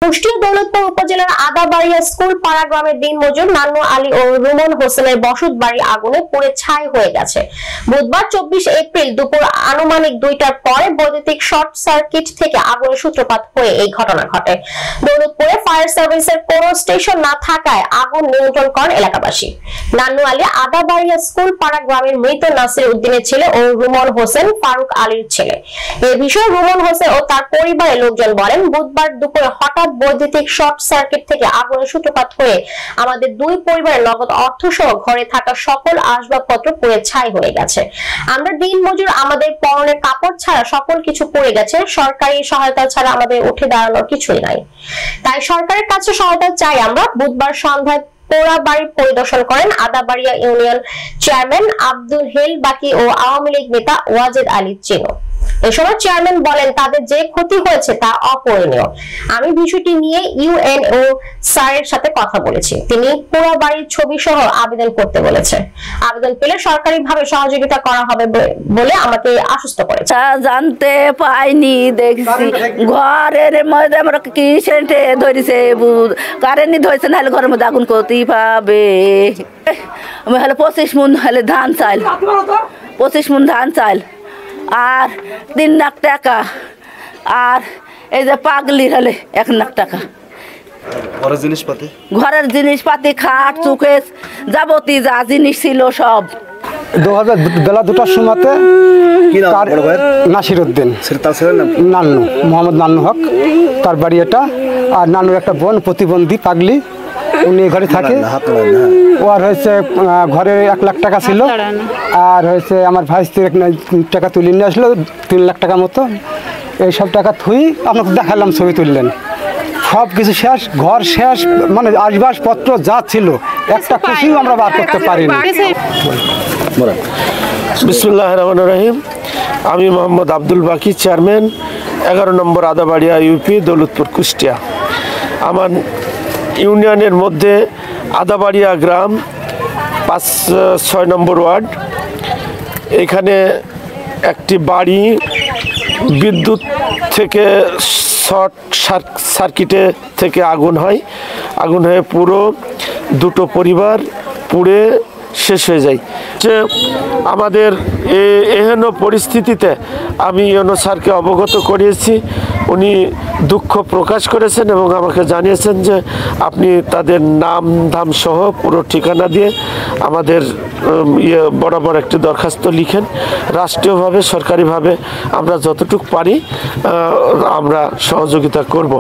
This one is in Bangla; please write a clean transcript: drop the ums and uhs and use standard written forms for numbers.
কুষ্টিয়া দৌলতপুর উপজেলার আদাবাড়িয়া স্কুল পাড়া গ্রামের দিনমজুর নান্নু আলী ও রুমন হোসেনের বসত বাড়ি আগুনে পুড়ে ছাই হয়ে গেছে। বুধবার 24 এপ্রিল দুপুর আনুমানিক 2টার পরে বৈদ্যুতিক শর্ট সার্কিট থেকে আগুনের সূত্রপাত হয়ে এই ঘটনা ঘটে। দৌলতপুরে ফায়ার সার্ভিসের কোনো স্টেশন না থাকায় আগুন নিয়ন্ত্রণ করেন এলাকাবাসী। নান্নু আলী আদাবাড়িয়া স্কুল পাড়া গ্রামের মৃত নাসির উদ্দিনের ছেলে ও রুমন হোসেন ফারুক আলীর ছেলে। এ বিষয়ে রুমন হোসেন ও তার পরিবারের লোকজন বলেন, বুধবার দুপুরে হঠাৎ বৈদ্যুতিক শর্ট সার্কিট থেকে আগুনের সূত্রপাত হয়ে আমাদের দুই পরিবারের নগদ অর্থ সহ ঘরে থাকা সকল আসবাবপত্র পুড়ে ছাই হয়ে গেছে। আমরা দিনমজুর, আমাদের পরনে কাপড় ছাড়া সকল কিছু পুড়ে গেছে। সরকারি সহায়তা ছাড়া আমাদের উঠে দাঁড়ানোর কিছুই নাই, তাই সরকারের কাছে সহায়তা চাই আমরা। বুধবার সন্ধ্যায় পোড়া বাড়ি পরিদর্শন করেন আদাবাড়িয়া ইউনিয়ন চেয়ারম্যান আব্দুল হেল বাকি ও আওয়ামী লীগ নেতা ওয়াজেদ আলী চিনো। এ সময় চেয়ারম্যান বলেন, তাদের যে ক্ষতি হয়েছে তা অপূরণীয়। আমি বিষয়টি নিয়ে ইউএনও স্যারের সাথে কথা বলেছি। তিনি পোড়া বাড়ির ছবি সহ আবেদন করতে বলেছে। আবেদন পেলে সরকারিভাবে সহযোগিতা করা হবে বলে আমাকে আশ্বস্ত করেছে। জানতে পাইনি, দেখছি ঘরের মধ্যে আমরা কি সেন্টে ধরেছে, কারেন্ট ধরেছে, নাহলে ঘরের মধ্যে আগুন করতেই পাবে। আমি হলে 25 মণ হলে ধান চাল, 25 মণ ধান চাল আর 3 লাখ টাকা, আর এই যে পাগলির হলে 1 লাখ টাকা। ঘরের জিনিসপাতি খাট চুকেস যাবতীয় যা জিনিস ছিল সব। বেলা 2টার সময়তে নাসির উদ্দিন নান্নু, মোহাম্মদ নান্নু হক, তার বাড়ি এটা। আর নান্নুর একটা বোন প্রতিবন্ধী পাগলি, উনি ঘরে থাকে। ওর হয়েছে ঘরে 1 লাখ টাকা ছিল, আর হয়েছে আমার ভাই টাকা তুলে নিয়ে আসলো 3 লাখ টাকা মতো। এইসব টাকা থুই আপনাকে দেখালাম, ছবি তুললেন, সব কিছু শেষ, ঘর শেষ, মানে আসবাবপত্র যা ছিল একটা কিছুই আমরা বার করতে পারিনি। বিসমিল্লাহির রহমানির রহিম। আমি মোহাম্মদ আব্দুল বাকি, চেয়ারম্যান 11 নম্বর আদাবাড়িয়া ইউপি, দৌলতপুর, কুষ্টিয়া। আমার ইউনিয়নের মধ্যে আদাবাড়িয়া গ্রাম 5-6 নম্বর ওয়ার্ড। এখানে একটি বাড়ি বিদ্যুৎ থেকে শর্ট সার্কিটে থেকে আগুন হয়। আগুন হয়ে পুরো 2টো পরিবার পুড়ে শেষ হয়ে যায়। যে আমাদের এহেন পরিস্থিতিতে আমি ইউনো স্যারকে অবগত করিয়েছি। উনি দুঃখ প্রকাশ করেছেন এবং আমাকে জানিয়েছেন যে আপনি তাদের নাম ধাম সহ পুরো ঠিকানা দিয়ে আমাদের বরাবর একটি দরখাস্ত লিখেন। রাষ্ট্রীয়ভাবে সরকারিভাবে আমরা যতটুকু পারি আমরা সহযোগিতা করব।